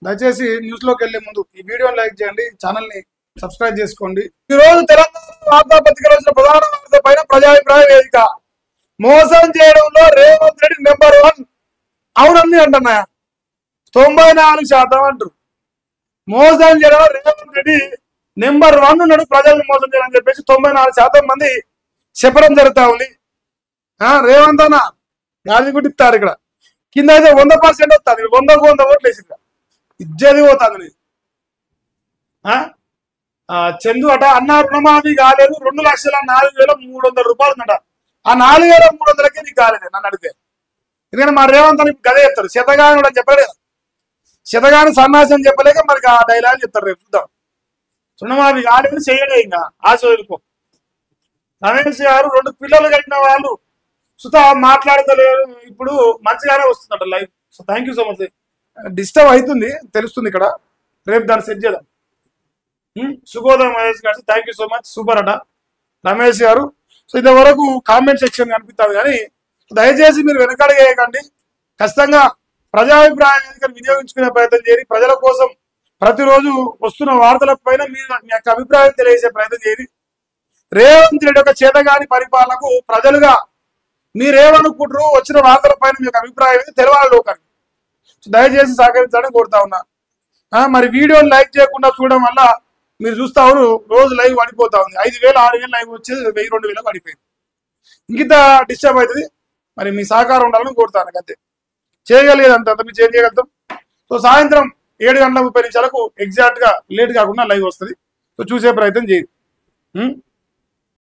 దయచేసి న్యూస్ లోకి వెళ్లే ముందు ఈ వీడియోని లైక్ చేయండి, ఛానల్ ని సబ్స్క్రైబ్ చేసుకోండి. ఈ రోజు తెలంగాణ వార్తాపత్రికలో వచ్చిన ప్రధాన వార్త పైన ప్రజాభిప్రాయ వేదిక. మోసం చేయడంలో రేవంత్ రెడ్డి నెంబర్ 1. అవునండి అంటున్నా, 94% అంటారు. మోసం చేయడంలో రేవంత్ రెడ్డి నెంబర్ 1 ఉన్నాడు. ప్రజల్ని మోసం చేయాలని చెప్పేసి 94% మంది చెప్పడం జరుగుతా ఉంది. రేవంత్ అన్న గాలి గుట్టిస్తారు. ఇక్కడ కింద అయితే 100% వస్తుంది. 100కు 100 ఓట్లు వేసి ఇజ్జది పోతుంది. చందు అట అన్న రుణమాఫీ కాలేదు, 2,04,300 రూపాయలు ఉందట. ఆ 4,300కే నీకు కాలేదు నన్ను అడిగితే. ఎందుకంటే మా రేవంత్ అని గదే చెప్తారు. శతగాని కూడా చెప్పలేదు, శతగాని సన్నాసం చెప్పలేక మరి ఆ డైలాగ్ చెప్తారు. రేపు చూద్దాం. రుణమాఫీ కాలేదు చేయడే, ఇంకా ఆశ వదులుకో. రమేష్ గారు 2 పిల్లలు కట్టిన వాళ్ళు సుతా మాట్లాడతలేరు. ఇప్పుడు మంచిగానే వస్తుందట live. So thank you so much. Disturb అవుతుంది తెలుస్తుంది ఇక్కడ, రేపు దాన్ని సెట్ చేద్దాం. సుగోదయం మహేష్ గారు thank you so much, super అట రమేష్ గారు. సో ఇంతవరకు కామెంట్ సెక్షన్ కనిపిస్తుంది, కానీ దయచేసి మీరు వెనకడగేయకండి. ఖచ్చితంగా ప్రజాభిప్రాయ వేదికను వినియోగించుకునే ప్రయత్నం చేయండి. ప్రజల కోసం ప్రతిరోజు వస్తున్న వార్తల పైన మీరు మీ యొక్క అభిప్రాయం తెలియజేసే ప్రయత్నం చేయండి. రేవంత్ రెడ్డి యొక్క చేతగాని పరిపాలనకు ప్రజలుగా మీరేమనుకుంటారు, వచ్చిన వార్తల పైన మీ యొక్క అభిప్రాయం తెలవాలి లోకానికి. దయచేసి సహకరించాలని కోరుతా ఉన్నా. మరి వీడియోని లైక్ చేయకుండా చూడడం వల్ల మీరు చూస్తా రోజు లైవ్ పడిపోతా ఉంది. 5,000 6,000 లైవ్ వచ్చేది 1,000 2,000 పడిపోయింది. ఇంకింత డిస్టర్బ్ అవుతుంది. మరి మీ సహకారం ఉండాలని కోరుతాను. అంతే, చేయగలిగేది అంత మీరు చేయగలుగుతాం. సో సాయంత్రం 7:30 ఎగ్జాక్ట్ గా లేట్ కాకుండా లైవ్ వస్తుంది. సో చూసే ప్రయత్నం చేయండి.